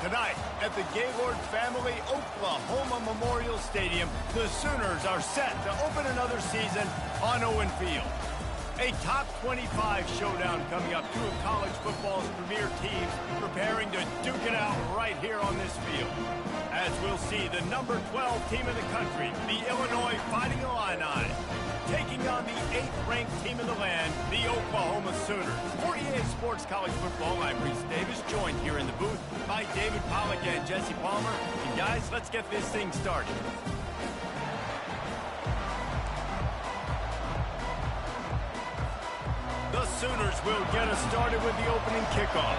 Tonight, at the Gaylord Family Oklahoma Memorial Stadium, the Sooners are set to open another season on Owen Field. A top 25 showdown coming up. Two of college football's premier teams preparing to duke it out right here on this field. As we'll see, the number 12 team in the country, the Illinois Fighting Illini, taking on the 8th-ranked team in the land, the Oklahoma Sooners. For EA Sports College Football, I'm Reese Davis, joined here in the booth by David Pollack and Jesse Palmer. And guys, let's get this thing started. The Sooners will get us started with the opening kickoff.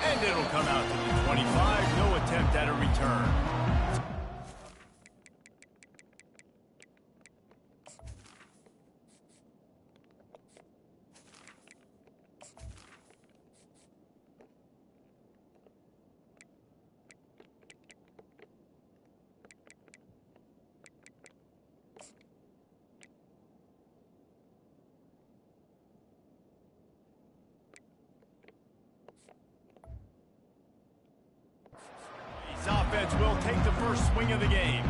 And it'll come out to the 25. No attempt at a return. Offense will take the first swing of the game.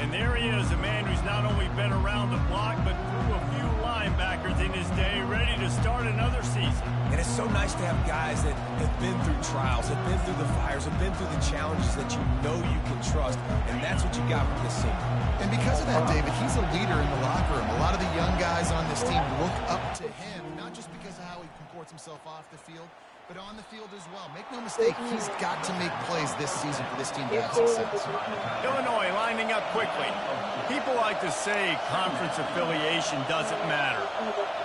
And there he is, a man who's not only been around the block, but threw a few linebackers in his day, ready to start another season. And it's so nice to have guys that have been through trials, have been through the fires, have been through the challenges that you know you can trust. And that's what you got with this team. And because of that, David, he's a leader in the locker room. A lot of the young guys on this team look up to him, not just because of how he comports himself off the field, but on the field as well. Make no mistake, he's got to make plays this season for this team to have success. Illinois lining up quickly. People like to say conference affiliation doesn't matter.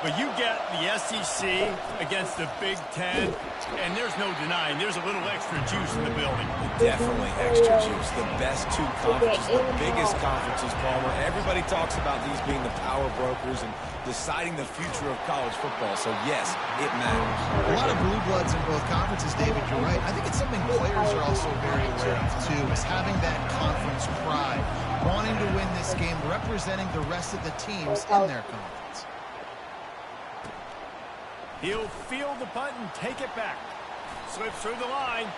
But you get the SEC against the Big Ten, and there's no denying there's a little extra juice in the building. Definitely extra juice. The best two conferences, the biggest conferences, Palmer. Everybody talks about these being the power brokers and deciding the future of college football. So, yes, it matters. A lot of blue bloods in both conferences, David, you're right. I think it's something players are also very aware of, too, is having that conference pride, wanting to win this game, representing the rest of the teams in their conference. He'll field the punt and take it back. Slips through the line.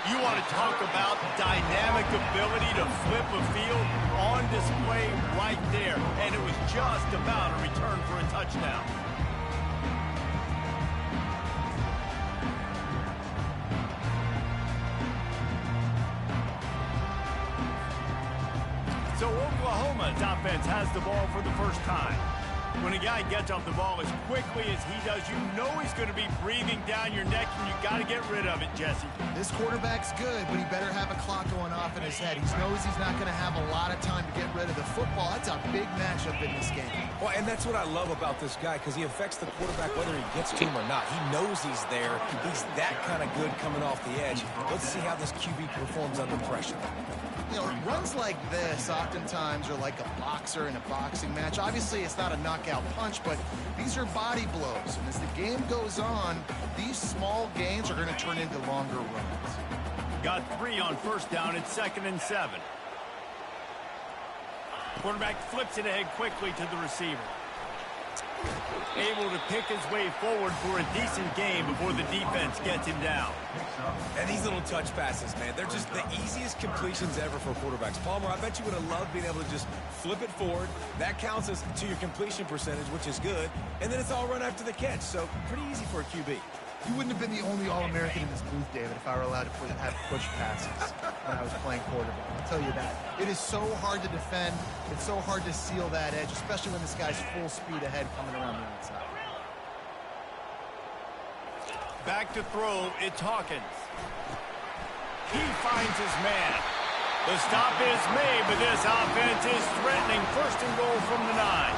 You want to talk about dynamic ability to flip a field on display right there. And it was just about a return for a touchdown. So Oklahoma's offense has the ball for the first time. When a guy gets off the ball as quickly as he does, you know he's going to be breathing down your neck, and you got to get rid of it, Jesse. This quarterback's good, but he better have a clock going off in his head. He knows he's not going to have a lot of time to get rid of the football. That's a big matchup in this game. Well, and that's what I love about this guy, because he affects the quarterback whether he gets to him or not. He knows he's there. He's that kind of good coming off the edge. Let's see how this QB performs under pressure. You know, runs like this oftentimes are like a boxer in a boxing match. Obviously, it's not a knockout punch, but these are body blows. And as the game goes on, these small gains are going to turn into longer runs. Got 3 on first down. It's 2nd and 7. Quarterback flips it ahead quickly to the receiver. Able to pick his way forward for a decent game before the defense gets him down. And these little touch passes, man, they're just the easiest completions ever for quarterbacks. Palmer, I bet you would have loved being able to just flip it forward. That counts as to your completion percentage, which is good. And then it's all run after the catch, so pretty easy for a QB. You wouldn't have been the only All-American in this booth, David, if I were allowed to have push passes when I was playing quarterback. I'll tell you that. It is so hard to defend. It's so hard to seal that edge, especially when this guy's full speed ahead coming around the outside. Back to throw, it's Hawkins. He finds his man. The stop is made, but this offense is threatening. 1st and goal from the 9.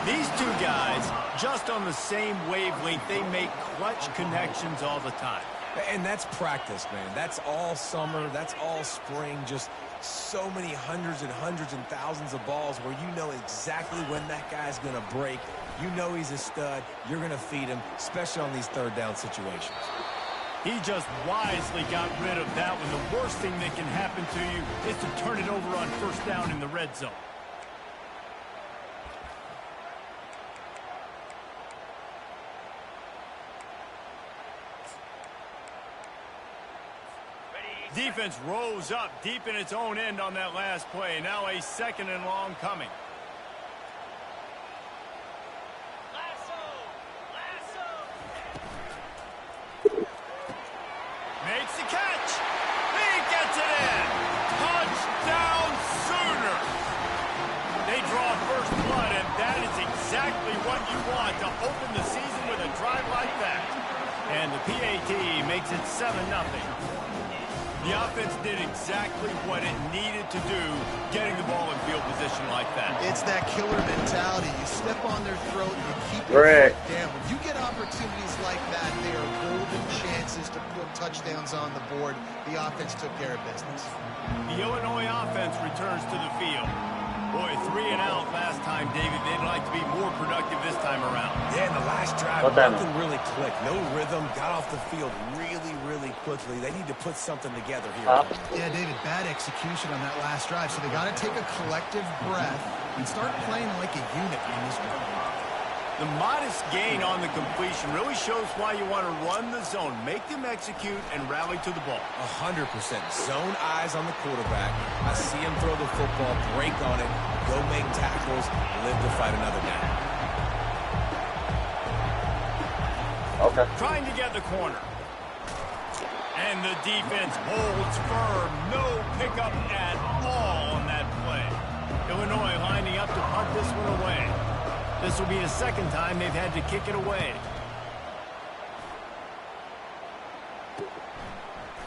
These two guys, just on the same wavelength, they make clutch connections all the time. And that's practice, man. That's all summer. That's all spring. Just so many hundreds and thousands of balls where you know exactly when that guy's going to break. You know he's a stud. You're going to feed him, especially on these third down situations. He just wisely got rid of that one. The worst thing that can happen to you is to turn it over on 1st down in the red zone. Defense rose up deep in its own end on that last play. Now a 2nd and long coming. Makes the catch. He gets it in. Touchdown Sooners. They draw first blood, and that is exactly what you want to open the season with a drive like that. And the PAT makes it 7-0. The offense did exactly what it needed to do, getting the ball in field position like that. It's that killer mentality. You step on their throat and you keep your foot down. When you get opportunities like that, they are golden chances to put touchdowns on the board. The offense took care of business. The Illinois offense returns to the field. Boy, 3 and out last time, David. They'd like to be more productive this time around. Yeah, in the last drive, nothing really clicked. No rhythm, got off the field really quickly. They need to put something together here. Yeah, David, bad execution on that last drive. So they got to take a collective breath and start playing like a unit in this one. The modest gain on the completion really shows why you want to run the zone. Make them execute and rally to the ball. 100%. Zone eyes on the quarterback. I see him throw the football, break on it, go make tackles, live to fight another down. Okay. Trying to get the corner. And the defense holds firm. No pickup at all on that play. Illinois lining up to punt this one away. This will be the 2nd time they've had to kick it away.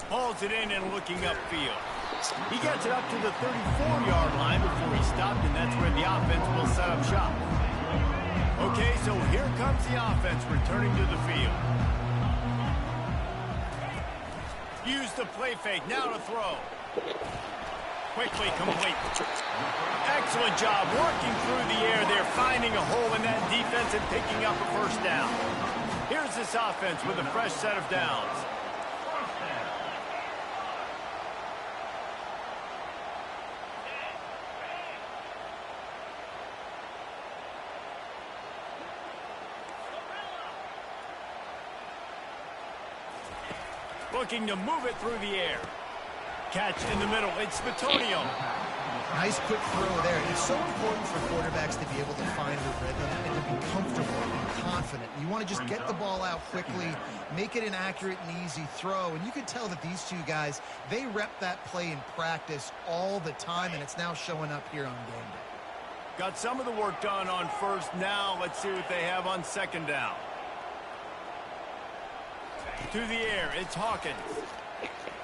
Hauls it in and looking upfield. He gets it up to the 34-yard line before he stopped, and that's where the offense will set up shop. Okay, so here comes the offense returning to the field. Use the play fake, now to throw. Quickly complete. Excellent job working through the air. They're finding a hole in that defense and picking up a first down. Here's this offense with a fresh set of downs. Looking to move it through the air. Catch in the middle. It's Batonio. Nice quick throw there. It's so important for quarterbacks to be able to find a rhythm and to be comfortable and confident. You want to just get the ball out quickly, make it an accurate and easy throw. And you can tell that these two guys, they rep that play in practice all the time, and it's now showing up here on game day. Got some of the work done on first. Now let's see what they have on 2nd down. To the air, it's Hawkins.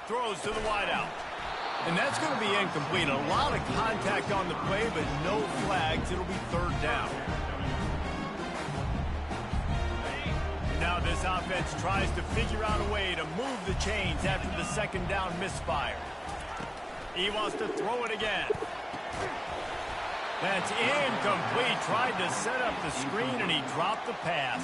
Throws to the wideout. And that's going to be incomplete. A lot of contact on the play, but no flags. It'll be 3rd down. Now this offense tries to figure out a way to move the chains after the 2nd down misfire. He wants to throw it again. That's incomplete. Tried to set up the screen, and he dropped the pass.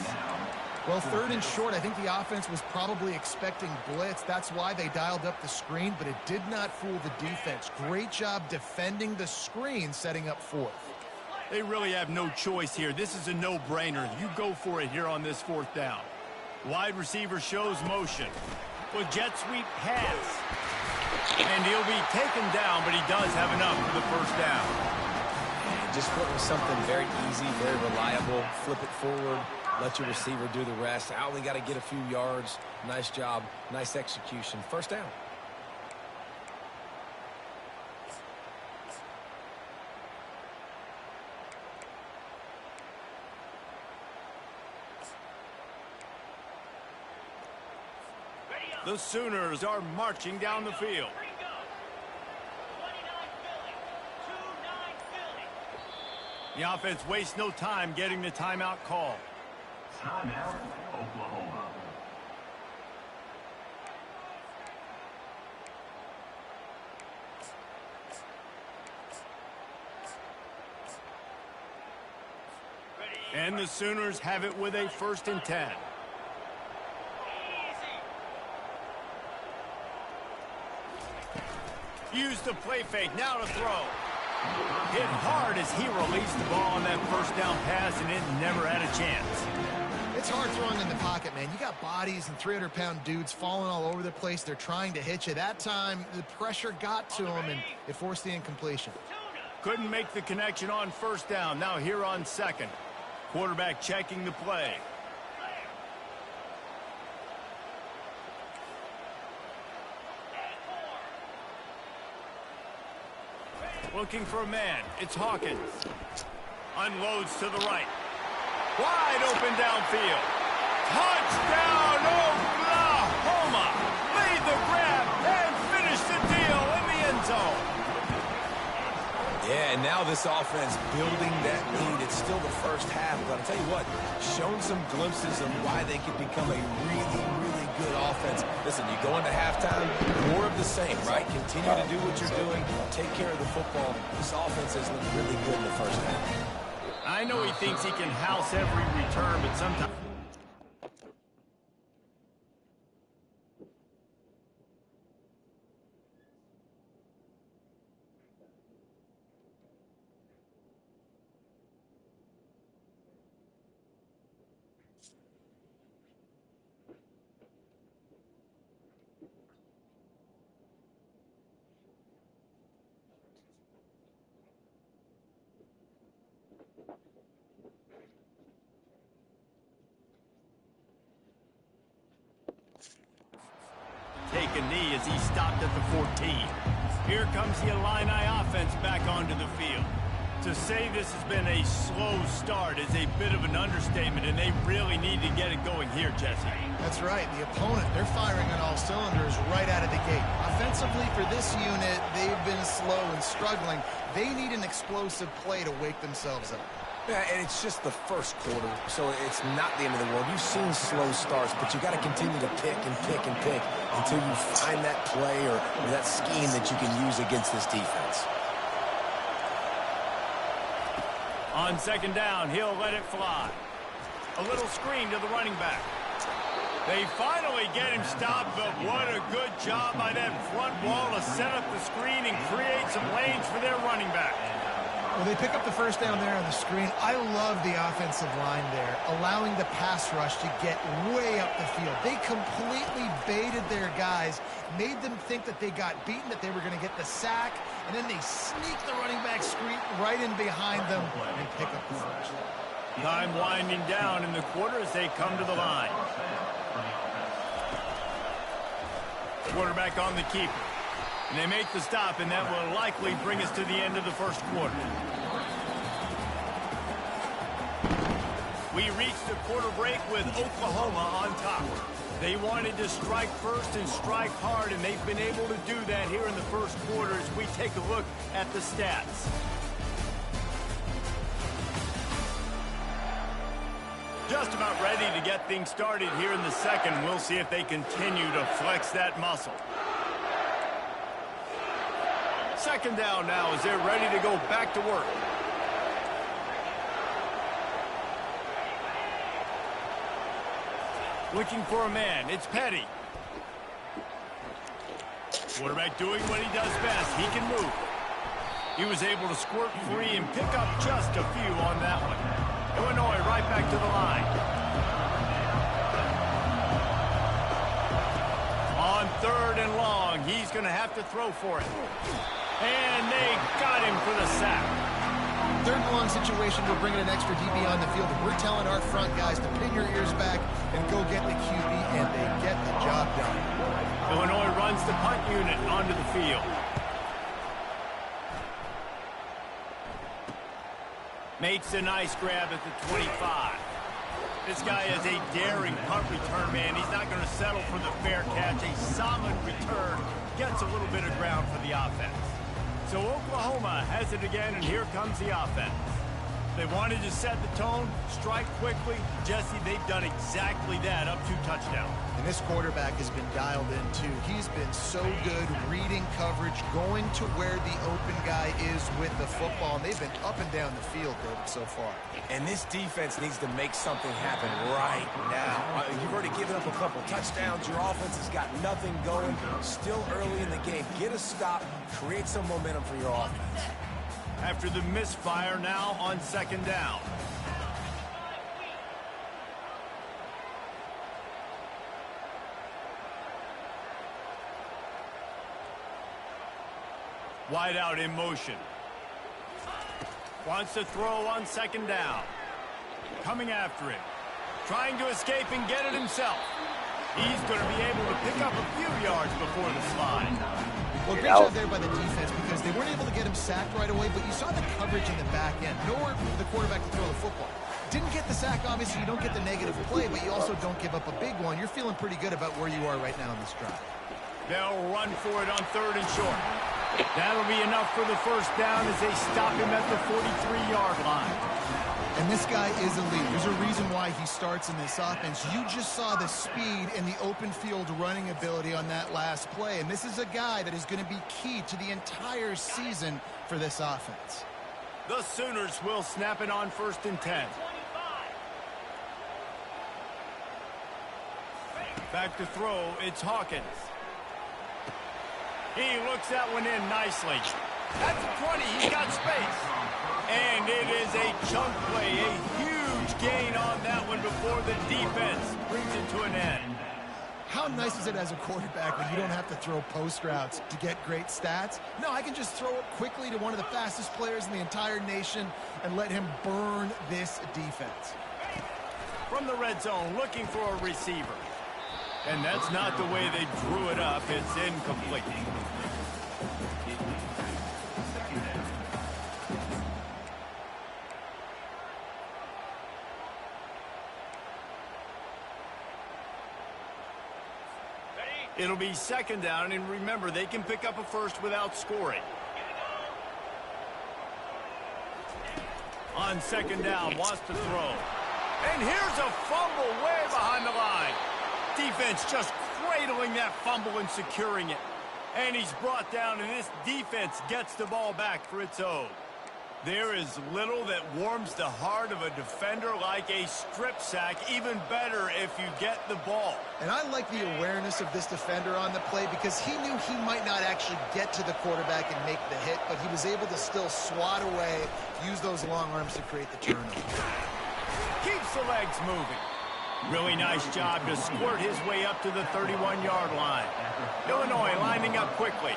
Well, 3rd and short, I think the offense was probably expecting blitz. That's why they dialed up the screen, but it did not fool the defense. Great job defending the screen, setting up 4th. They really have no choice here. This is a no-brainer. You go for it here on this 4th down. Wide receiver shows motion. With jet sweep pass. And he'll be taken down, but he does have enough for the 1st down. Just went with something very easy, very reliable. Flip it forward. Let your receiver do the rest. I only got to get a few yards. Nice job. Nice execution. 1st down. The Sooners are marching down the field. The offense wastes no time getting the timeout call. Timeout, Oklahoma. And the Sooners have it with a 1st and 10. Use the play fake, now to throw. Hit hard as he released the ball on that 1st down pass, and it never had a chance. It's hard throwing in the pocket, man. You got bodies and 300-pound dudes falling all over the place. They're trying to hit you. That time, the pressure got to him, and it forced the incompletion. Couldn't make the connection on first down. Now here on second. Quarterback checking the play. Looking for a man. It's Hawkins. Unloads to the right. Wide open downfield. Touchdown, Oklahoma! Made the grab and finished the deal in the end zone. Yeah, and now this offense building that lead. It's still the first half, but I'll tell you what, shown some glimpses of why they could become a really, really good offense. Listen, you go into halftime, more of the same, right? Continue to do what you're doing, take care of the football. This offense has looked really good in the first half. I know he thinks he can house every return, but sometimes... take a knee as he stopped at the 14. Here comes the Illini offense back onto the field. To say this has been a slow start is a bit of an understatement, and they really need to get it going here, Jesse. That's right. The opponent, they're firing on all cylinders right out of the gate. Offensively, for this unit, they've been slow and struggling. They need an explosive play to wake themselves up. Yeah, and it's just the first quarter, so it's not the end of the world. You've seen slow starts, but you got to continue to pick and pick and pick until you find that play or that scheme that you can use against this defense. On second down, he'll let it fly. A little screen to the running back. They finally get him stopped, but what a good job by that front wall to set up the screen and create some lanes for their running back. Well, they pick up the first down there on the screen. I love the offensive line there, allowing the pass rush to get way up the field. They completely baited their guys, made them think that they got beaten, that they were going to get the sack, and then they sneak the running back screen right in behind them and pick up the first. Time winding down in the quarter as they come to the line. Quarterback on the keeper. And they make the stop, and that will likely bring us to the end of the first quarter. We reached the quarter break with Oklahoma on top. They wanted to strike first and strike hard, and they've been able to do that here in the first quarter as we take a look at the stats. Just about ready to get things started here in the second. We'll see if they continue to flex that muscle. Second down now as they're ready to go back to work. Looking for a man. It's Petty. Quarterback doing what he does best. He can move. He was able to squirt free and pick up just a few on that one. Illinois right back to the line. On third and long, he's going to have to throw for it. And they got him for the sack. Third and long situation, we're bringing an extra DB on the field. And we're telling our front guys to pin your ears back and go get the QB, and they get the job done. Illinois runs the punt unit onto the field. Makes a nice grab at the 25. This guy is a daring punt return man. He's not going to settle for the fair catch. A solid return gets a little bit of ground for the offense. So Oklahoma has it again, and here comes the offense. They wanted to set the tone, strike quickly. Jesse, they've done exactly that, up 2 touchdowns. And this quarterback has been dialed in, too. He's been so good reading coverage, going to where the open guy is with the football. And they've been up and down the field, David, so far. And this defense needs to make something happen right now. You've already given up a couple touchdowns. Your offense has got nothing going. Still early in the game. Get a stop. Create some momentum for your offense. After the misfire, now on second down. Wide out in motion. Wants to throw on second down. Coming after him. Trying to escape and get it himself. He's going to be able to pick up a few yards before the slide. Well, great job there by the defense because they weren't able to get him sacked right away, but you saw the coverage in the back end. Nowhere for the quarterback to throw the football. Didn't get the sack, obviously. You don't get the negative play, but you also don't give up a big one. You're feeling pretty good about where you are right now in this drive. They'll run for it on 3rd and short. That'll be enough for the first down as they stop him at the 43-yard line. And this guy is elite. There's a reason why he starts in this offense. You just saw the speed and the open field running ability on that last play. And this is a guy that is going to be key to the entire season for this offense. The Sooners will snap it on 1st and 10. Back to throw, it's Hawkins. He looks that one in nicely. At the 20, he's got space. And it is a chunk play, a huge gain on that one before the defense brings it to an end. How nice is it as a quarterback when you don't have to throw post routes to get great stats? No, I can just throw it quickly to one of the fastest players in the entire nation and let him burn this defense. From the red zone, looking for a receiver. And that's not the way they drew it up. It's incomplete. It'll be 2nd down, and remember, they can pick up a first without scoring. On 2nd down, wants to throw. And here's a fumble way behind the line. Defense just cradling that fumble and securing it. And he's brought down, and this defense gets the ball back for its own. There is little that warms the heart of a defender like a strip sack. Even better if you get the ball. And I like the awareness of this defender on the play because he knew he might not actually get to the quarterback and make the hit, but he was able to still swat away, use those long arms to create the turnover. Keeps the legs moving. Really nice job to squirt his way up to the 31-yard line. Illinois lining up quickly.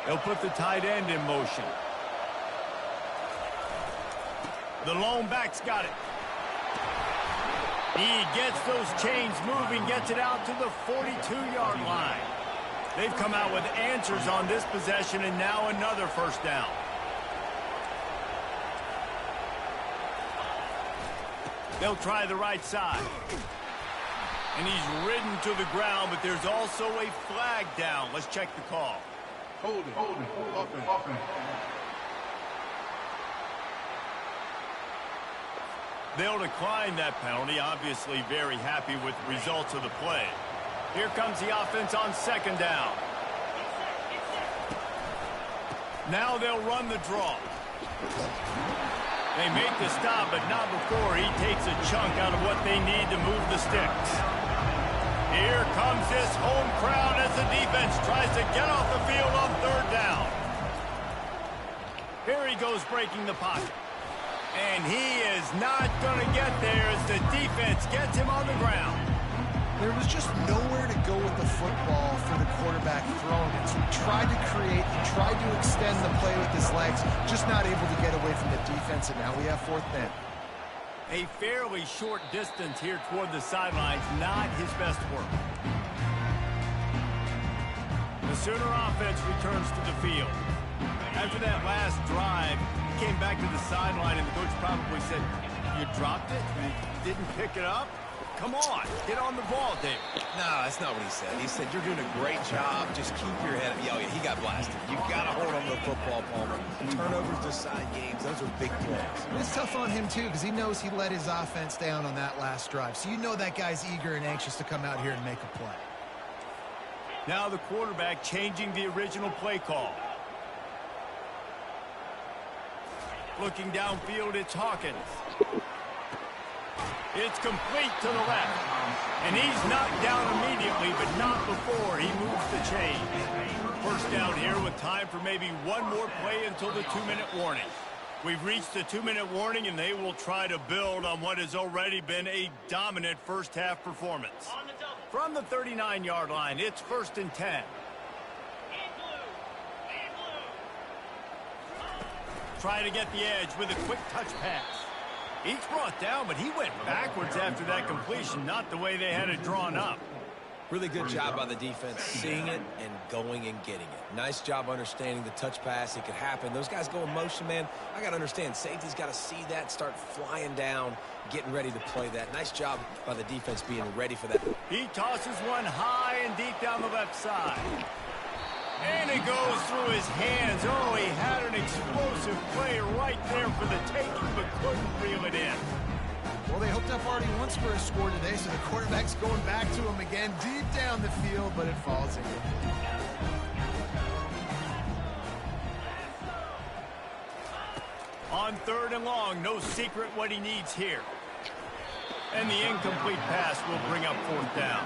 They'll put the tight end in motion. The lone back's got it. He gets those chains moving, gets it out to the 42-yard line. They've come out with answers on this possession, and now another first down. They'll try the right side. And he's ridden to the ground, but there's also a flag down. Let's check the call. Hold it. Offense. They'll decline that penalty. Obviously very happy with the results of the play. Here comes the offense on 2nd down. Now they'll run the draw. They make the stop, but not before he takes a chunk out of what they need to move the sticks. Here comes this home crowd as the defense tries to get off the field on 3rd down. Here he goes breaking the pocket. And he is not going to get there as the defense gets him on the ground. There was just nowhere to go with the football for the quarterback throwing it. So he tried to create, he tried to extend the play with his legs, just not able to get away from the defense, and now we have 4th down. A fairly short distance here toward the sidelines, not his best work. The Sooner offense returns to the field. After that last drive, he came back to the sideline, and the coach probably said, "You dropped it? You didn't pick it up? Come on, get on the ball, David." No, that's not what he said. He said, "You're doing a great job. Just keep your head up." Oh, yeah, he got blasted. You've got to hold on to the football, Palmer. Turnovers decide games. Those are big plays. It's tough on him, too, because he knows he let his offense down on that last drive. So you know that guy's eager and anxious to come out here and make a play. Now the quarterback changing the original play call. Looking downfield, it's Hawkins. It's complete to the left. And he's knocked down immediately, but not before he moves the chains. First down here with time for maybe one more play until the 2-minute warning. We've reached the 2-minute warning, and they will try to build on what has already been a dominant first-half performance. From the 39-yard line, it's 1st and 10. Try to get the edge with a quick touch pass. Each brought down, but he went backwards after that completion, not the way they had it drawn up. Really good job by the defense, seeing it and going and getting it. Nice job understanding the touch pass. It could happen. Those guys go in motion, man. I got to understand, safety's got to see that, start flying down, getting ready to play that. Nice job by the defense being ready for that. He tosses one high and deep down the left side. And it goes through his hands. Oh, he had an explosive play right there for the taking, but couldn't reel it in. Well, they hooked up already once for a score today, so the quarterback's going back to him again deep down the field, but it falls in. On 3rd and long, no secret what he needs here. And the incomplete pass will bring up 4th down.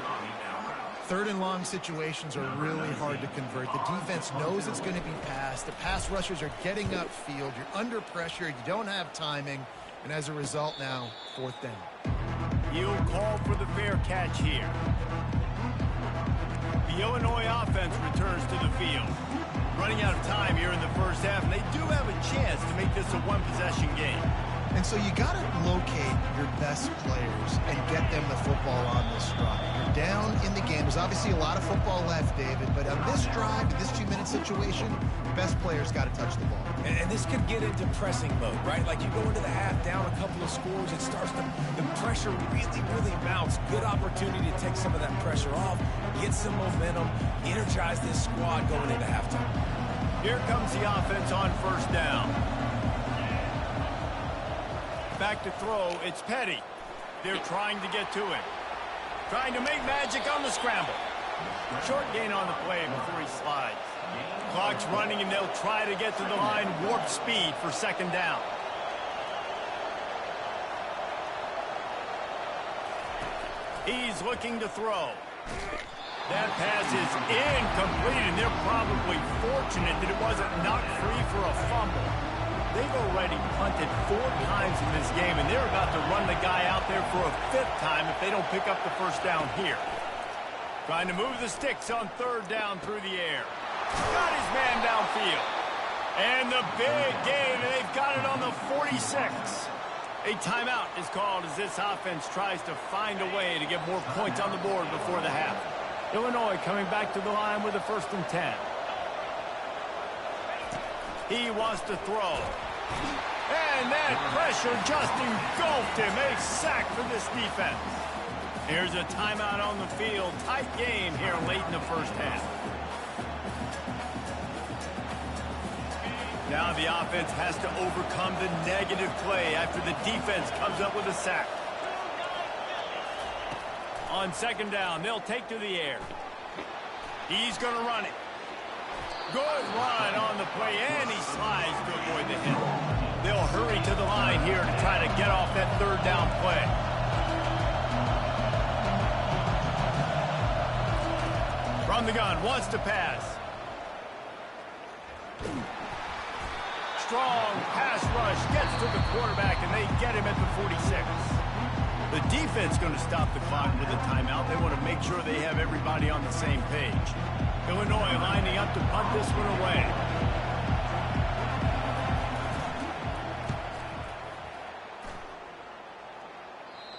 3rd and long situations are really hard to convert. The defense knows it's going to be passed. The pass rushers are getting upfield. You're under pressure. You don't have timing. And as a result now, 4th down. He'll call for the fair catch here. The Illinois offense returns to the field. Running out of time here in the first half, and they do have a chance to make this a one-possession game. And so you got to locate your best players and get them the football on this drive. You're down in the game. There's obviously a lot of football left, David, but on this drive, in this 2-minute situation, your best players got to touch the ball. And this could get into pressing mode, right? Like you go into the half down a couple of scores, it starts to, the pressure really mounts. Good opportunity to take some of that pressure off, get some momentum, energize this squad going into halftime. Here comes the offense on 1st down. Back to throw, it's Petty. They're trying to get to him. Trying to make magic on the scramble. Short gain on the play before he slides. Clock's running, and they'll try to get to the line warp speed for 2nd down. He's looking to throw. That pass is incomplete, and they're probably fortunate that it wasn't knocked free for a fumble. They've already punted 4 times in this game, and they're about to run the guy out there for a 5th time if they don't pick up the 1st down here. Trying to move the sticks on 3rd down through the air. Got his man downfield. And the big game, and they've got it on the 46. A timeout is called as this offense tries to find a way to get more points on the board before the half. Illinois coming back to the line with a 1st and 10. He wants to throw. And that pressure just engulfed him. A sack for this defense. Here's a timeout on the field. Tight game here late in the first half. Now the offense has to overcome the negative play after the defense comes up with a sack. On 2nd down, they'll take to the air. He's going to run it. Good run on the play, and he slides to avoid the hit. They'll hurry to the line here to try to get off that 3rd down play. From the gun, wants to pass. Strong pass rush, gets to the quarterback, and they get him at the 46. The defense going to stop the clock with a timeout. They want to make sure they have everybody on the same page. Illinois lining up to punt this one away.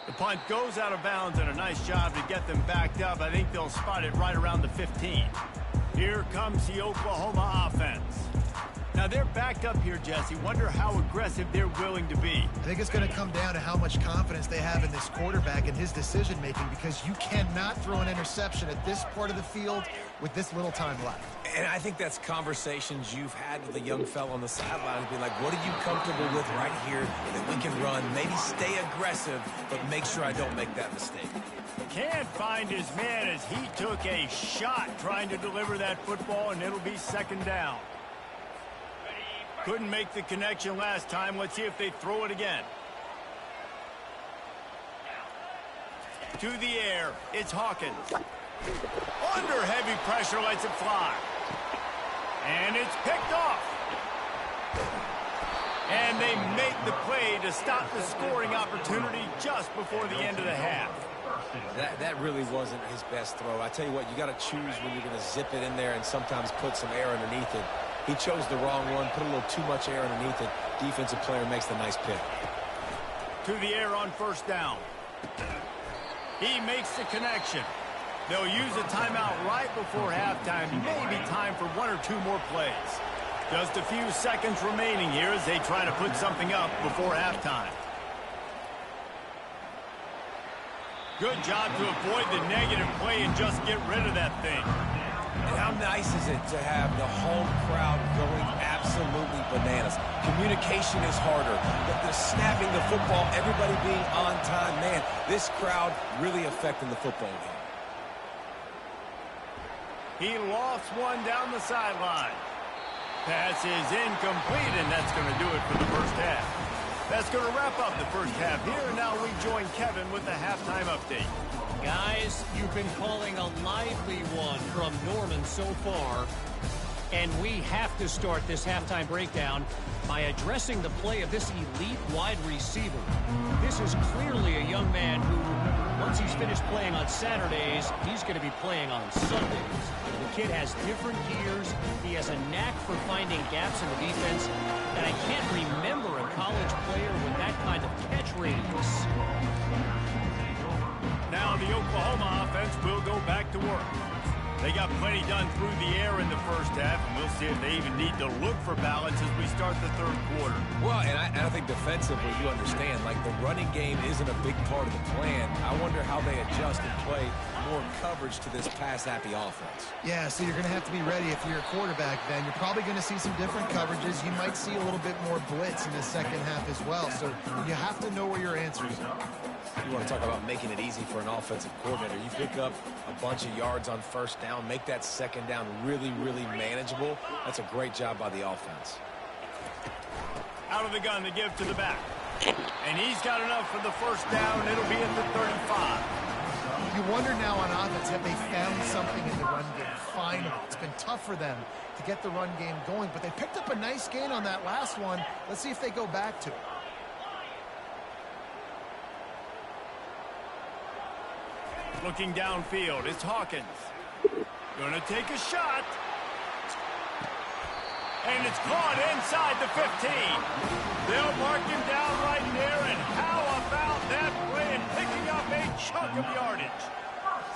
The punt goes out of bounds, and a nice job to get them backed up. I think they'll spot it right around the 15. Here comes the Oklahoma offense. Now they're backed up here, Jesse. Wonder how aggressive they're willing to be. I think it's going to come down to how much confidence they have in this quarterback and his decision-making, because you cannot throw an interception at this part of the field with this little time left. And I think that's conversations you've had with the young fella on the sideline. Be like, what are you comfortable with right here that we can run? Maybe stay aggressive, but make sure I don't make that mistake. Can't find his man as he took a shot trying to deliver that football, and it'll be 2nd down. Couldn't make the connection last time. Let's see if they throw it again. To the air, it's Hawkins. Under heavy pressure, lets it fly. And it's picked off. And they make the play to stop the scoring opportunity just before the end of the half. That really wasn't his best throw. I tell you what, you got to choose when you're going to zip it in there and sometimes put some air underneath it. He chose the wrong one, put a little too much air underneath it. Defensive player makes the nice pick. To the air on first down. He makes the connection. They'll use a timeout right before halftime. Maybe time for one or two more plays. Just a few seconds remaining here as they try to put something up before halftime. Good job to avoid the negative play and just get rid of that thing. And how nice is it to have the home crowd going absolutely bananas? Communication is harder. The snapping the football, everybody being on time. Man, this crowd really affecting the football game. He lofts one down the sideline. Pass is incomplete, and that's going to do it for the first half. That's going to wrap up the first half here. Now we join Kevin with the halftime update. Guys, you've been calling a lively one from Norman so far. And we have to start this halftime breakdown by addressing the play of this elite wide receiver. This is clearly a young man who, once he's finished playing on Saturdays, he's going to be playing on Sundays. The kid has different gears. He has a knack for finding gaps in the defense. And I can't remember a college player with that kind of catch radius. Now the Oklahoma offense will go back to work. They got plenty done through the air in the first half, and we'll see if they even need to look for balance as we start the third quarter. Well, and I think defensively, you understand, like the running game isn't a big part of the plan. I wonder how they adjust and play more coverage to this pass-happy offense. Yeah, so you're going to have to be ready if you're a quarterback then. You're probably going to see some different coverages. You might see a little bit more blitz in the second half as well. So you have to know where your answers are. You want to talk about making it easy for an offensive coordinator. You pick up a bunch of yards on first down, make that second down really, really manageable. That's a great job by the offense. Out of the gun to give to the back. And he's got enough for the first down. It'll be at the 35. You wonder now on offense, have they found something in the run game? Finally, it's been tough for them to get the run game going, but they picked up a nice gain on that last one. Let's see if they go back to it. Looking downfield, it's Hawkins. Gonna take a shot. And it's caught inside the 15. They'll mark him down right there, and how about that play and picking up a chunk of yardage?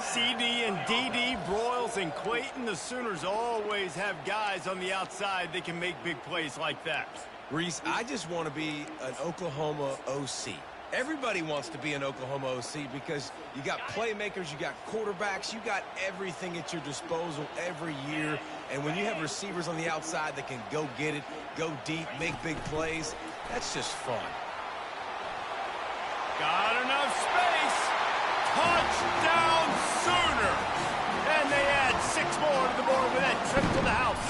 CD and DD, Broyles and Clayton, the Sooners always have guys on the outside that can make big plays like that. Reese, I just want to be an Oklahoma OC. Everybody wants to be an Oklahoma OC because you got playmakers, you got quarterbacks, you got everything at your disposal every year. And when you have receivers on the outside that can go get it, go deep, make big plays, that's just fun. Got enough space. Touchdown Sooners. And they add 6 more to the board with that trip to the house.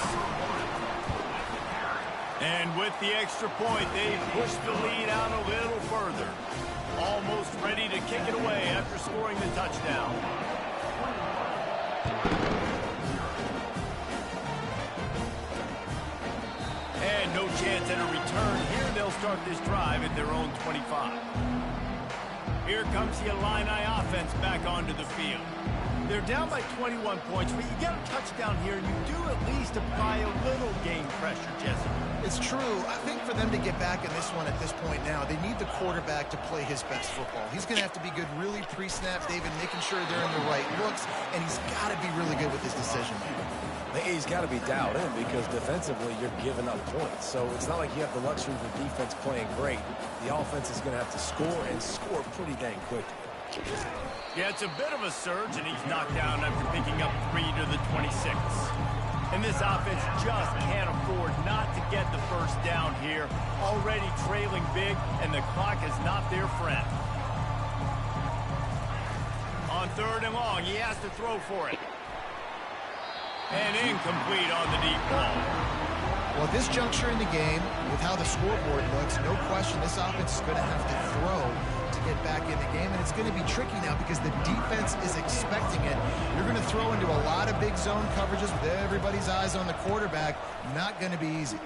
And with the extra point, they push the lead out a little further. Almost ready to kick it away after scoring the touchdown. And no chance at a return here. They'll start this drive at their own 25. Here comes the Illini offense back onto the field. They're down by 21 points, but you get a touchdown here, and you do at least apply a little game pressure, Jesse. It's true. I think for them to get back in this one at this point now, they need the quarterback to play his best football. He's going to have to be good really pre-snap, David, making sure they're in the right looks, and he's got to be really good with his decision-making. He's got to be dialed in because defensively you're giving up points. So it's not like you have the luxury of the defense playing great. The offense is going to have to score and score pretty dang quickly. Yeah, it's a bit of a surge, and he's knocked down after picking up 3 to the 26. And this offense just can't afford not to get the first down here. Already trailing big, and the clock is not their friend. On 3rd and long, he has to throw for it. And incomplete on the deep ball. Well, at this juncture in the game, with how the scoreboard looks, no question this offense is going to have to throw to get back in the game, and it's going to be tricky now because the defense is expecting it. You're going to throw into a lot of big zone coverages with everybody's eyes on the quarterback. Not going to be easy.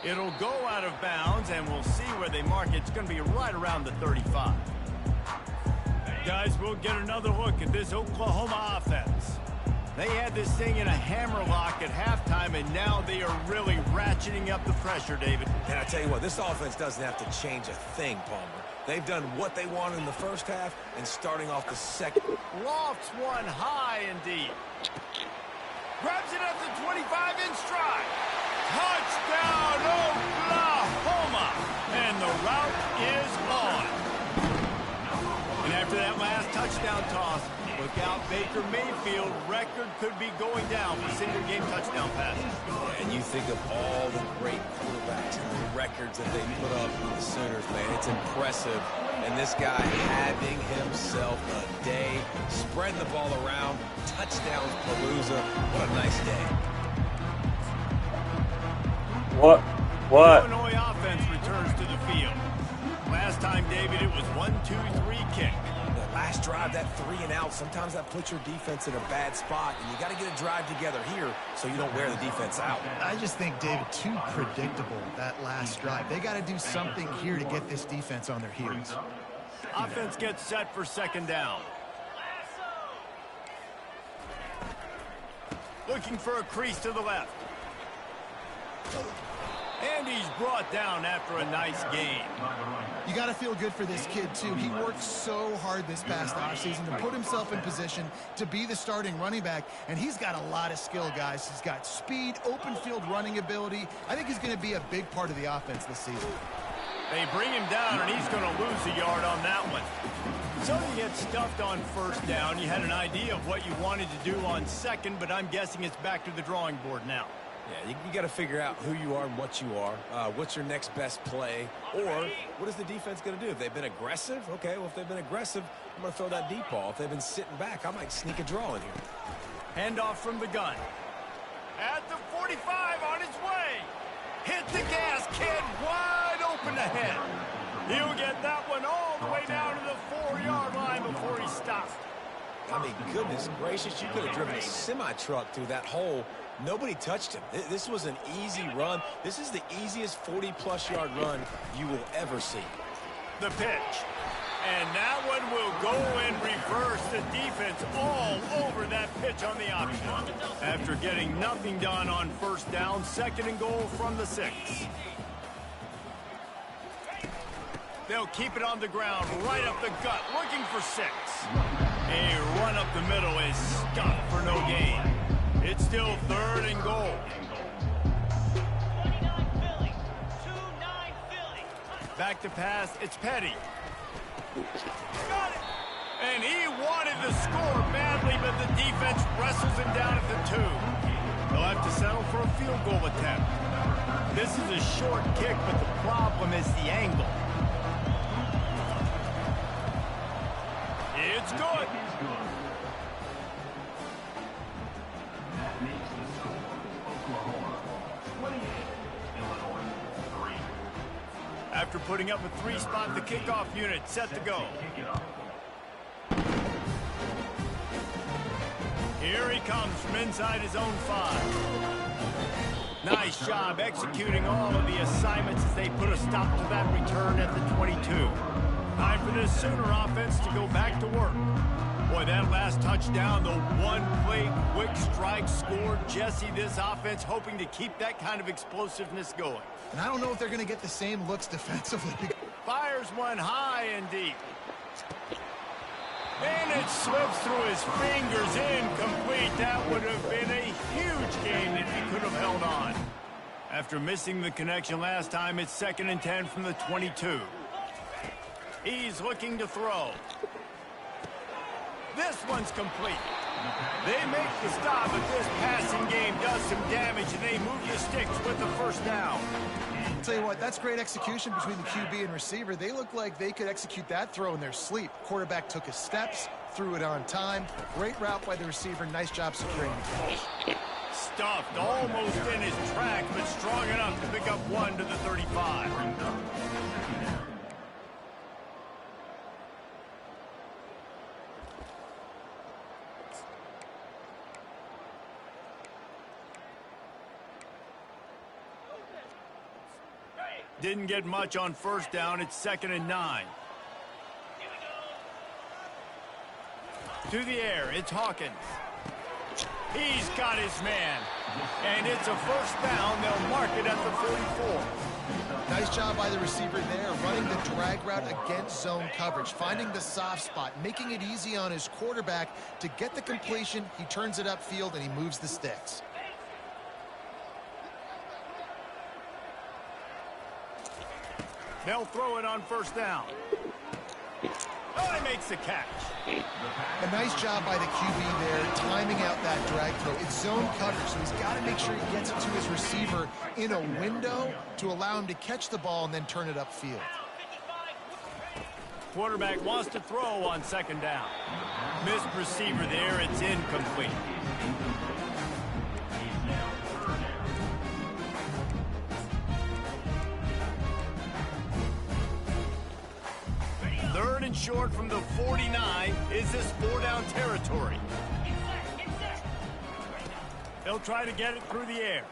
It'll go out of bounds, and we'll see where they mark it. It's going to be right around the 35. Guys, we'll get another look at this Oklahoma offense. They had this thing in a hammerlock at halftime, and now they are really ratcheting up the pressure, David. And I tell you what, this offense doesn't have to change a thing, Palmer. They've done what they wanted in the first half, and starting off the second. Lofts one high and deep. Grabs it at the 25 in stride. Touchdown, Oklahoma! And the route is on. And after that last touchdown toss, look out, Baker Mayfield record could be going down for single-game touchdown passes. And you think of all the great quarterbacks and the records that they put up with the Sooners, man. It's impressive. And this guy having himself a day, spreading the ball around, touchdowns palooza. What a nice day. What? Illinois offense returns to the field. Last time, David, it was 1-2-3 kick. That last drive, that 3 and out, sometimes that puts your defense in a bad spot, and you got to get a drive together here so you don't wear the defense out. I just think, David, too predictable, that last drive. They got to do something here to get this defense on their heels. Offense gets set for second down. Looking for a crease to the left. And he's brought down after a nice gain. You got to feel good for this kid, too. He worked so hard this past offseason to put himself in position to be the starting running back, and he's got a lot of skill, guys. He's got speed, open field running ability. I think he's going to be a big part of the offense this season. They bring him down, and he's going to lose a yard on that one. So you get stuffed on first down. You had an idea of what you wanted to do on second, but I'm guessing it's back to the drawing board now. Yeah, you got to figure out who you are and what you are. What's your next best play? Or what is the defense going to do? If they've been aggressive, okay, well, if they've been aggressive, I'm going to throw that deep ball. If they've been sitting back, I might sneak a draw in here. Handoff from the gun. At the 45 on his way. Hit the gas, kid, wide open ahead. He'll get that one all the way down to the 4-yard line before he stops. I mean, goodness gracious, you could have driven a semi-truck through that hole. Nobody touched him. This was an easy run. This is the easiest 40-plus yard run you will ever see. The pitch. And that one will go in reverse. The defense all over that pitch on the option. After getting nothing done on first down, second and goal from the 6. They'll keep it on the ground, right up the gut, looking for 6. A run up the middle is stopped for no gain. It's still third and goal. Back to pass, it's Petty. Got it. And he wanted the score badly, but the defense wrestles him down at the 2. They'll have to settle for a field goal attempt. This is a short kick, but the problem is the angle. It's good. That makes the score Oklahoma 28, Illinois 3. After putting up a 3 spot, the kickoff unit set to go. Here he comes from inside his own 5. Nice job executing all of the assignments as they put a stop to that return at the 22. Time for this Sooner offense to go back to work. Boy, that last touchdown, the one-play quick strike scored. Jesse, this offense hoping to keep that kind of explosiveness going. And I don't know if they're going to get the same looks defensively. Fires one high and deep. And it slips through his fingers, incomplete. That would have been a huge gain if he could have held on. After missing the connection last time, it's 2nd and 10 from the 22. He's looking to throw. This one's complete. They make the stop, but this passing game does some damage, and they move the sticks with the first down. I'll tell you what, that's great execution between the QB and receiver. They look like they could execute that throw in their sleep. Quarterback took his steps, threw it on time. Great route by the receiver. Nice job securing the catch. Stuffed almost in his track, but strong enough to pick up 1 to the 35. Didn't get much on first down. It's 2nd and 9. To the air, it's Hawkins. He's got his man. And it's a first down. They'll mark it at the 44. Nice job by the receiver there, running the drag route against zone coverage, finding the soft spot, making it easy on his quarterback to get the completion. He turns it upfield, and he moves the sticks. They'll throw it on first down. Oh, he makes the catch. A nice job by the QB there, timing out that drag throw. It's zone coverage, so he's got to make sure he gets it to his receiver in a window to allow him to catch the ball and then turn it upfield. Quarterback wants to throw on 2nd down. Missed receiver there. It's incomplete. Third and short from the 49. Is this 4-down territory? They'll try to get it through the air.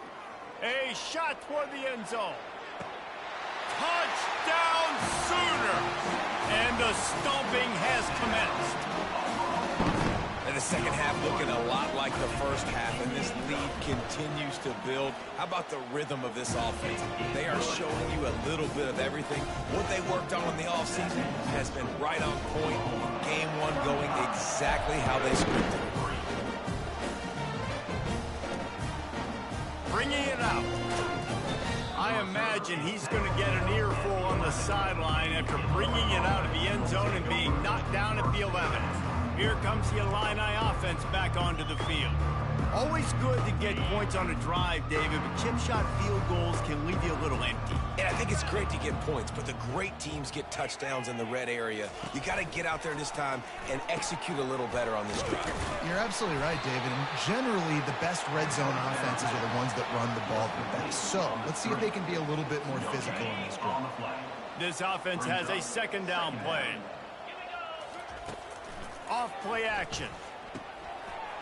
A shot toward the end zone. Touchdown Sooner! And the stomping has commenced. And the second half looking a lot like the first half, and this lead continues to build. How about the rhythm of this offense? They are showing you a little bit of everything. What they worked on in the offseason has been right on point. Game one going exactly how they scripted it. Bringing it out. I imagine he's going to get an earful on the sideline after bringing it out of the end zone and being knocked down at the 11. Here comes the Illini offense back onto the field. Always good to get points on a drive, David, but chip shot field goals can leave you a little empty. And I think it's great to get points, but the great teams get touchdowns in the red area. You got to get out there this time and execute a little better on this drive. You're absolutely right, David. And generally, the best red zone offenses are the ones that run the ball the best. So let's see if they can be a little bit more physical in this drive. This offense has a 2nd down play. Off play action.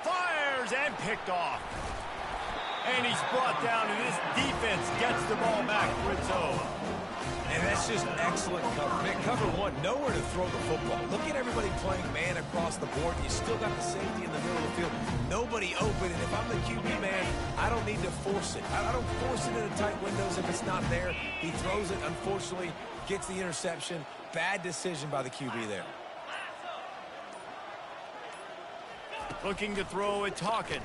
Fires and picked off. And he's brought down, and this defense gets the ball back for its own. And that's just excellent cover. Man, cover one, nowhere to throw the football. Look at everybody playing man across the board. You still got the safety in the middle of the field. Nobody open, and if I'm the QB man, I don't need to force it. I don't force it into tight windows if it's not there. He throws it, unfortunately, gets the interception. Bad decision by the QB there. Looking to throw, it's Hawkins.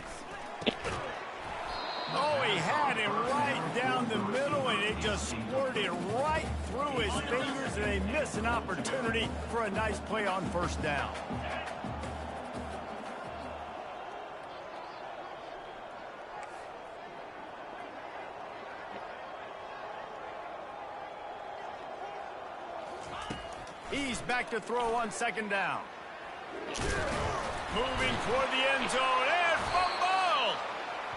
Oh, he had it right down the middle, and it just squirted right through his fingers, and they miss an opportunity for a nice play on first down. He's back to throw on 2nd down. Moving toward the end zone, and fumble!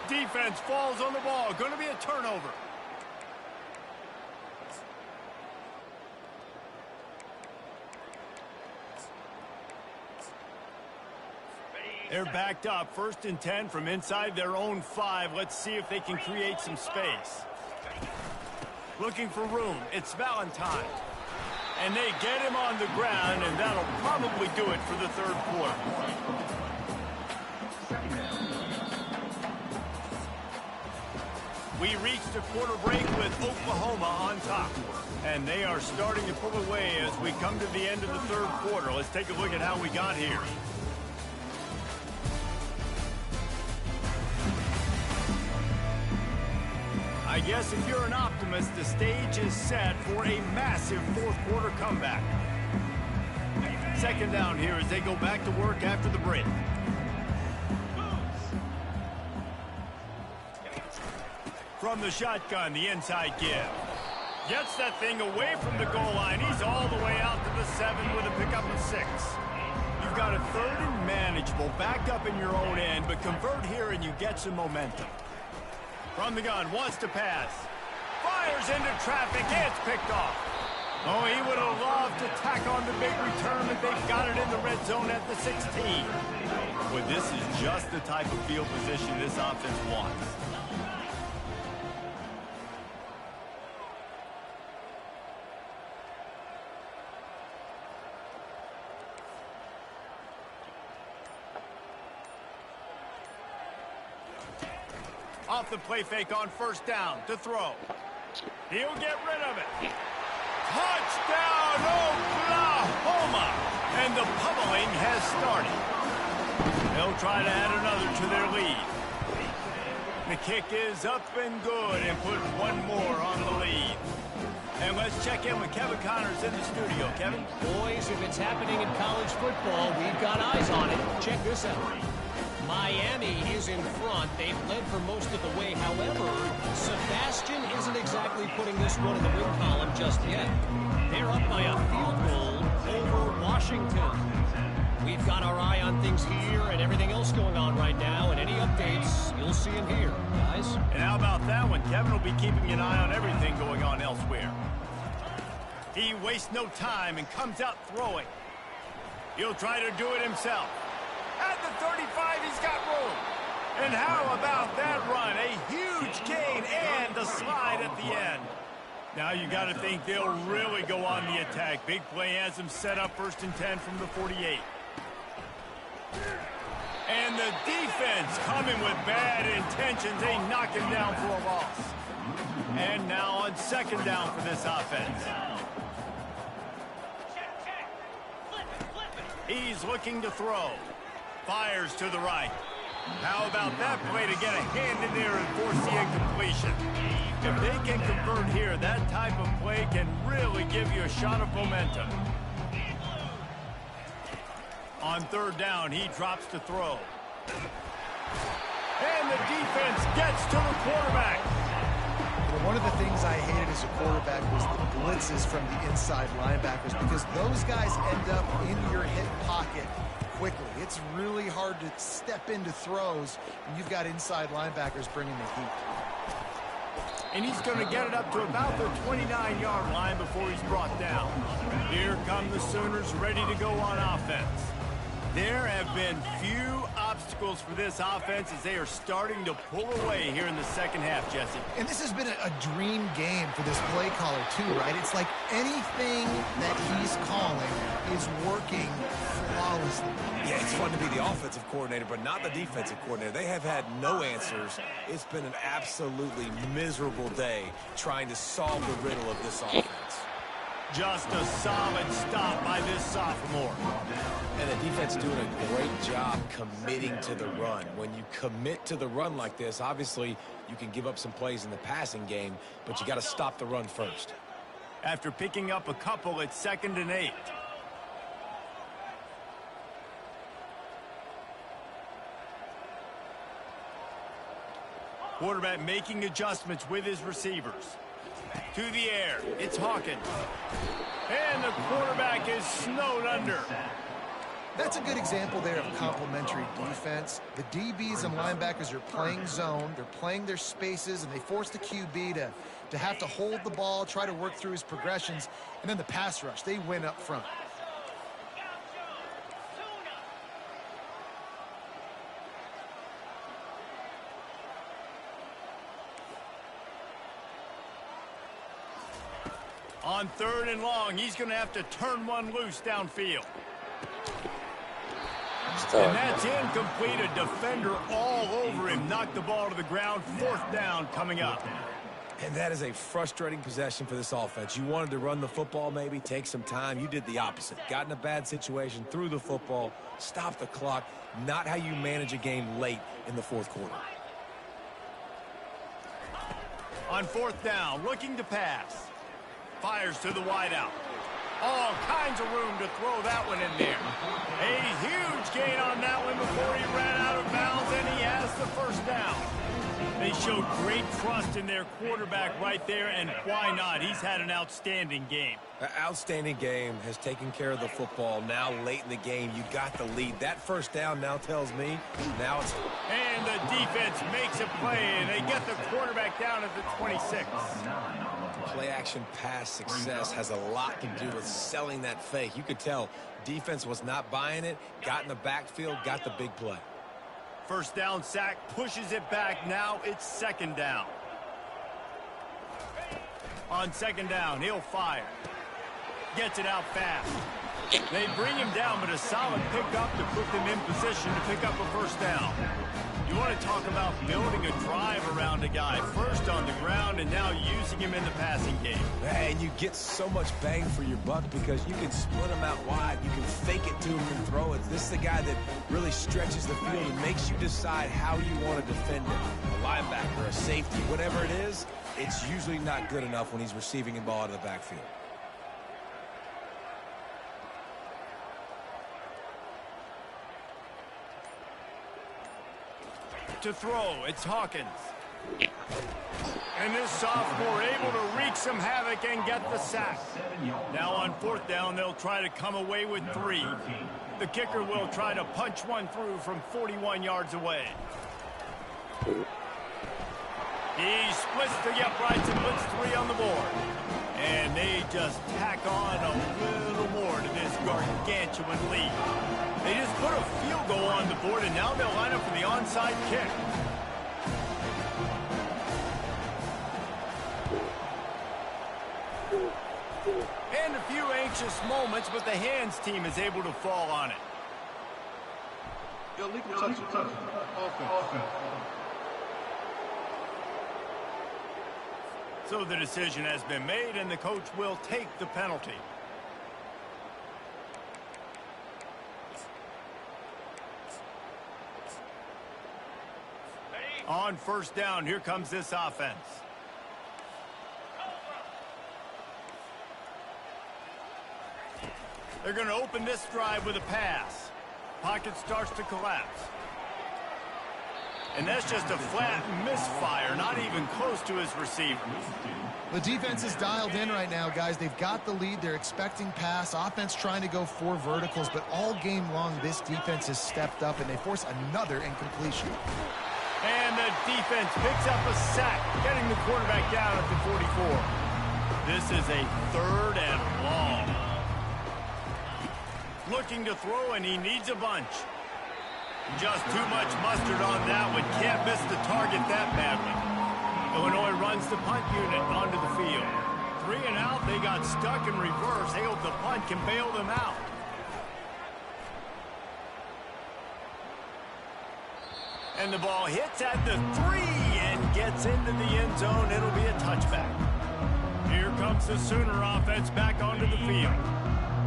Defense falls on the ball. Going to be a turnover. They're backed up. 1st and 10 from inside their own 5. Let's see if they can create some space. Looking for room. It's Valentine. And they get him on the ground, and that'll probably do it for the 3rd quarter. We reached a quarter break with Oklahoma on top. And they are starting to pull away as we come to the end of the 3rd quarter. Let's take a look at how we got here. I guess if you're an optimist, the stage is set for a massive 4th quarter comeback. 2nd down here as they go back to work after the break. From the shotgun, the inside give. Gets that thing away from the goal line. He's all the way out to the 7 with a pickup of 6. You've got a 3rd and manageable, backed up in your own end, but convert here and you get some momentum. From the gun, wants to pass. Fires into traffic, it's picked off. Oh, he would have loved to tack on the big return, but they've got it in the red zone at the 16. But this is just the type of field position this offense wants. Off the play fake on first down to throw. He'll get rid of it. Touchdown, Oklahoma! And the pummeling has started. They'll try to add another to their lead. The kick is up and good and put one more on the lead. And let's check in with Kevin Connors in the studio. Kevin? Boys, if it's happening in college football, we've got eyes on it. Check this out. Miami is in front. They've led for most of the way. However, Sebastian isn't exactly putting this one in the win column just yet. They're up by a field goal over Washington. We've got our eye on things here and everything else going on right now, and any updates you'll see in here, guys. And how about that one? Kevin will be keeping an eye on everything going on elsewhere. He wastes no time and comes out throwing. He'll try to do it himself. At the 35, he's got room. And how about that run? A huge gain and a slide at the end. Now you got to think they'll really go on the attack. Big play has them set up 1st and 10 from the 48. And the defense coming with bad intentions. They knock him down for a loss. And now on 2nd down for this offense. He's looking to throw. Fires to the right. How about that play to get a hand in there and force the incompletion? If they can convert here, that type of play can really give you a shot of momentum. On 3rd down, he drops to throw. And the defense gets to the quarterback. Well, one of the things I hated as a quarterback was the blitzes from the inside linebackers because those guys end up in your hip pocket quickly. It's really hard to step into throws when you've got inside linebackers bringing the heat. And he's going to get it up to about the 29-yard line before he's brought down. Here come the Sooners ready to go on offense. There have been few obstacles for this offense as they are starting to pull away here in the 2nd half, Jesse. And this has been a dream game for this play caller too, right? It's like anything that he's calling is working flawlessly. Yeah, it's fun to be the offensive coordinator, but not the defensive coordinator. They have had no answers. It's been an absolutely miserable day trying to solve the riddle of this offense. Just a solid stop by this sophomore. And the defense doing a great job committing to the run. When you commit to the run like this, obviously you can give up some plays in the passing game, but you got to stop the run first. After picking up a couple, it's 2nd and 8. Quarterback making adjustments with his receivers. To the air, it's Hawkins. And the quarterback is snowed under. That's a good example there of complementary defense. The DBs and linebackers are playing zone, they're playing their spaces, and they force the QB to have to hold the ball, try to work through his progressions, and then the pass rush, they win up front. On 3rd and long, he's going to have to turn one loose downfield. And that's incomplete. A defender all over him. Knocked the ball to the ground. 4th down coming up. And that is a frustrating possession for this offense. You wanted to run the football, maybe take some time. You did the opposite. Got in a bad situation, threw the football, stopped the clock. Not how you manage a game late in the 4th quarter. On 4th down, looking to pass. Fires to the wideout. All kinds of room to throw that one in there. A huge gain on that one before he ran out of bounds, and he has the 1st down. They showed great trust in their quarterback right there, and why not? He's had an outstanding game. An outstanding game, has taken care of the football. Now late in the game, you got the lead. That 1st down now tells me now it's... And the defense makes a play, and they get the quarterback down at the 26. Play-action pass success has a lot to do with selling that fake. You could tell defense was not buying it, got in the backfield, got the big play. 1st down sack, pushes it back. Now it's 2nd down. On 2nd down, he'll fire. Gets it out fast. They bring him down, but a solid pickup to put them in position to pick up a 1st down. You want to talk about building a drive around a guy. First on the ground and now using him in the passing game. And you get so much bang for your buck because you can split him out wide. You can fake it to him and throw it. This is the guy that really stretches the field and makes you decide how you want to defend him. A linebacker, a safety, whatever it is, it's usually not good enough when he's receiving the ball out of the backfield. To throw, it's Hawkins. And this sophomore able to wreak some havoc and get the sack. Now on fourth down, they'll try to come away with 3. The kicker will try to punch one through from 41 yards away. He splits the uprights and puts 3 on the board. And they just tack on a little more to this gargantuan lead. They just put a field goal on the board, and now they'll line up for the onside kick. And a few anxious moments, but the hands team is able to fall on it. Illegal touch. Offense. So the decision has been made, and the coach will take the penalty. On first down, here comes this offense. They're going to open this drive with a pass. Pocket starts to collapse. And that's just a flat misfire, not even close to his receiver. The defense is dialed in right now, guys. They've got the lead. They're expecting pass. Offense trying to go 4 verticals, but all game long, this defense has stepped up, and they force another incompletion. And the defense picks up a sack, getting the quarterback down at the 44. This is a 3rd and long. Looking to throw, and he needs a bunch. Just too much mustard on that one. Can't miss the target that badly. Illinois runs the punt unit onto the field. 3 and out, they got stuck in reverse. They hope the punt can bail them out. And the ball hits at the 3 and gets into the end zone. It'll be a touchback. Here comes the Sooner offense back onto the field.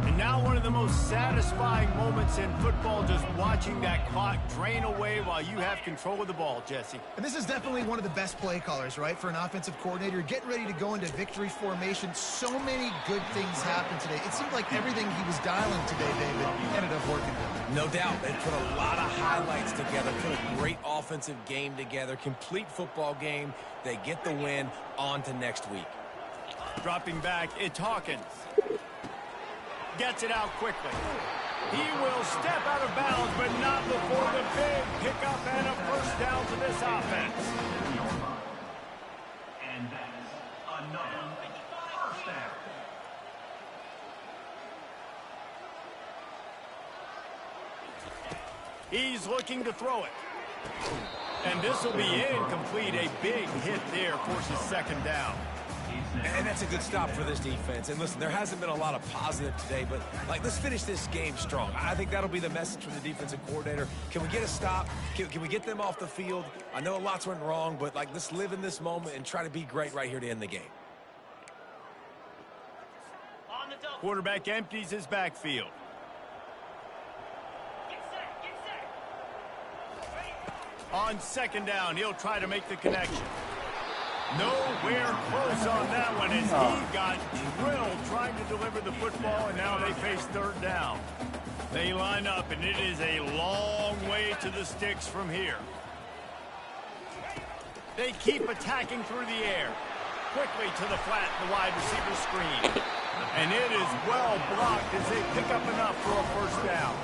And now one of the most satisfying moments in football, just watching that clock drain away while you have control of the ball, Jesse. And this is definitely one of the best play callers, right, for an offensive coordinator. Getting ready to go into victory formation. So many good things happened today. It seemed like everything he was dialing today, David, ended up working. No doubt. They put a lot of highlights together, put a great offensive game together, complete football game. They get the win. On to next week. Dropping back, it's Hawkins. Gets it out quickly. He will step out of bounds, but not before the big pickup and a first down to this offense. And that's another first down. He's looking to throw it. And this will be incomplete. A big hit there forces 2nd down. And that's a good stop for this defense. And listen, there hasn't been a lot of positive today, but let's finish this game strong. I think that'll be the message from the defensive coordinator. Can we get a stop? Can we get them off the field? I know lots went wrong, but let's live in this moment and try to be great right here to end the game. Quarterback empties his backfield. On 2nd down, he'll try to make the connection. Nowhere close on that one as he got drilled trying to deliver the football, and now they face 3rd down. They line up, and it is a long way to the sticks from here. They keep attacking through the air. Quickly to the flat, the wide receiver screen. And it is well blocked as they pick up enough for a first down.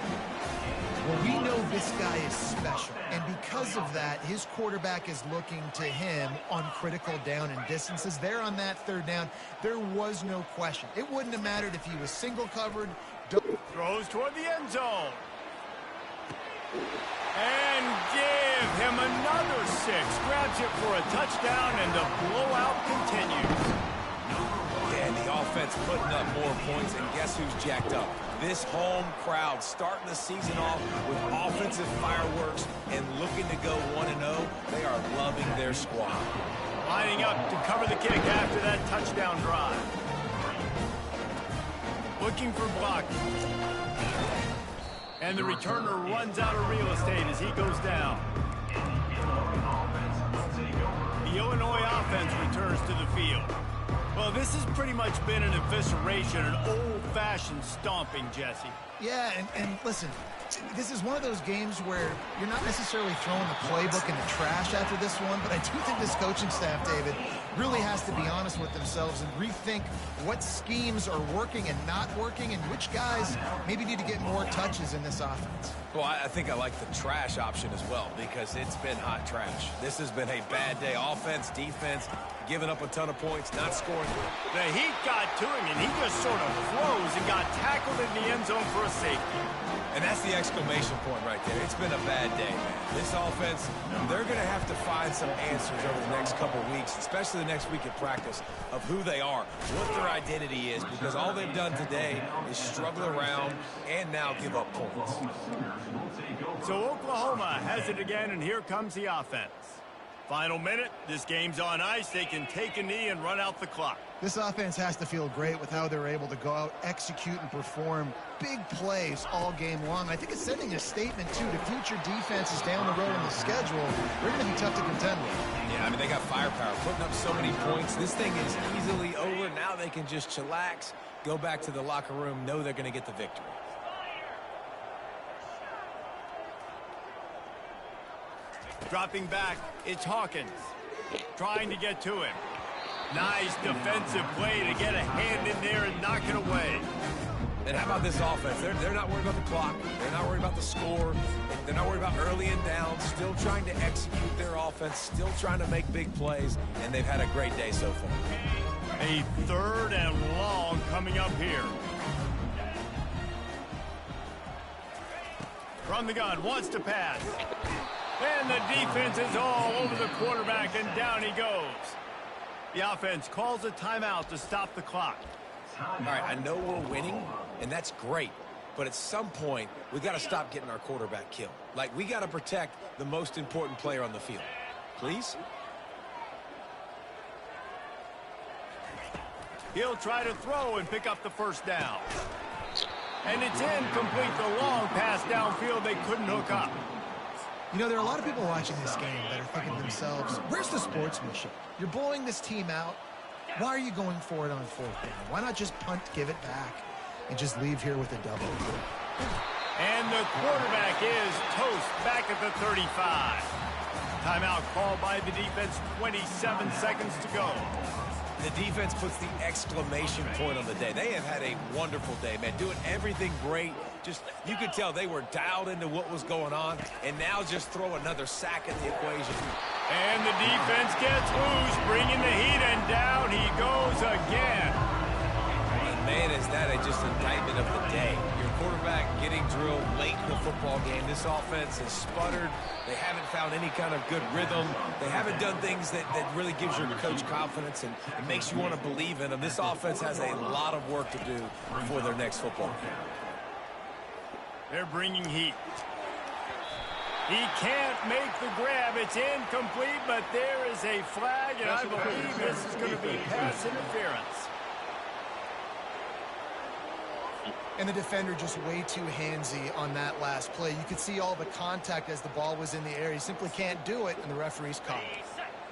Well, we know this guy is special, and because of that, his quarterback is looking to him on critical down and distances. There on that 3rd down, there was no question. It wouldn't have mattered if he was single covered. Throws toward the end zone. And give him another 6. Grabs it for a touchdown, and the blowout continues. Yeah, the offense putting up more points, and guess who's jacked up? This home crowd starting the season off with offensive fireworks and looking to go 1-0. They are loving their squad. Lining up to cover the kick after that touchdown drive. Looking for blocking. And the returner runs out of real estate as he goes down. The Illinois offense returns to the field. Well, this has pretty much been an evisceration, an old-fashioned stomping, Jesse. Yeah, and listen, this is one of those games where you're not necessarily throwing the playbook in the trash after this one, but I do think this coaching staff, David, really has to be honest with themselves and rethink what schemes are working and not working and which guys maybe need to get more touches in this offense. Well, I think I like the trash option as well because it's been hot trash. This has been a bad day. Offense, defense, giving up a ton of points, not scoring. The heat got to him, and he just sort of froze and got tackled in the end zone for a safety. And that's the exclamation point right there. It's been a bad day, man. This offense, they're going to have to find some answers over the next couple of weeks, especially the next week at practice, of who they are, what their identity is, because all they've done today is struggle around and now give up points. So Oklahoma has it again, and here comes the offense. Final minute, this game's on ice. They can take a knee and run out the clock. This offense has to feel great with how they're able to go out, execute, and perform big plays all game long. I think it's sending a statement, too, to future defenses down the road in the schedule. They're going to be tough to contend with. Yeah, I mean, they got firepower, putting up so many points. This thing is easily over. Now they can just chillax, go back to the locker room, know they're going to get the victory. Dropping back, it's Hawkins. Trying to get to him. Nice defensive play to get a hand in there and knock it away. And how about this offense? They're not worried about the clock. They're not worried about the score. They're not worried about early and down. Still trying to execute their offense. Still trying to make big plays. And they've had a great day so far. A 3rd and long coming up here. From the gun, wants to pass. And the defense is all over the quarterback, and down he goes. The offense calls a timeout to stop the clock. All right, I know we're winning, and that's great. But at some point, we got to stop getting our quarterback killed. Like, we got to protect the most important player on the field. Please? He'll try to throw and pick up the first down. And it's incomplete. The long pass downfield they couldn't hook up. You know, there are a lot of people watching this game that are thinking to themselves, where's the sportsmanship? You're blowing this team out. Why are you going for it on 4th down? Why not just punt, give it back, and just leave here with a double? And the quarterback is toast back at the 35. Timeout called by the defense, 27 seconds to go. The defense puts the exclamation point on the day. They have had a wonderful day, man. Doing everything great. Just, you could tell they were dialed into what was going on, and now just throw another sack at the equation. And the defense gets loose, bringing the heat, and down he goes again. And man, is that just indictment of the day. Your quarterback getting drilled late in the football game. This offense has sputtered. They haven't found any kind of good rhythm. They haven't done things that really gives your coach confidence and it makes you want to believe in them. This offense has a lot of work to do before their next football game. They're bringing heat. He can't make the grab. It's incomplete, but there is a flag, and I believe this is going to be pass interference. And the defender just way too handsy on that last play. You could see all the contact as the ball was in the air. He simply can't do it, and the referee's caught it.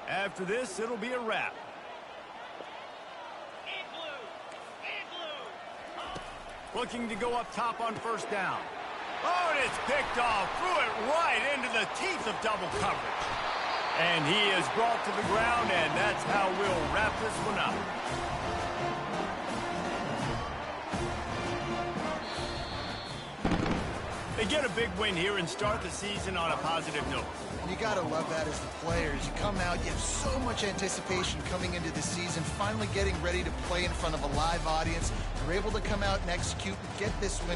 After this, it'll be a wrap. Looking to go up top on 1st down. Oh, and it's picked off. Threw it right into the teeth of double coverage. And he is brought to the ground, and that's how we'll wrap this one up. They get a big win here and start the season on a positive note. And you got to love that as the players. You come out, you have so much anticipation coming into the season, finally getting ready to play in front of a live audience. You're able to come out and execute and get this win.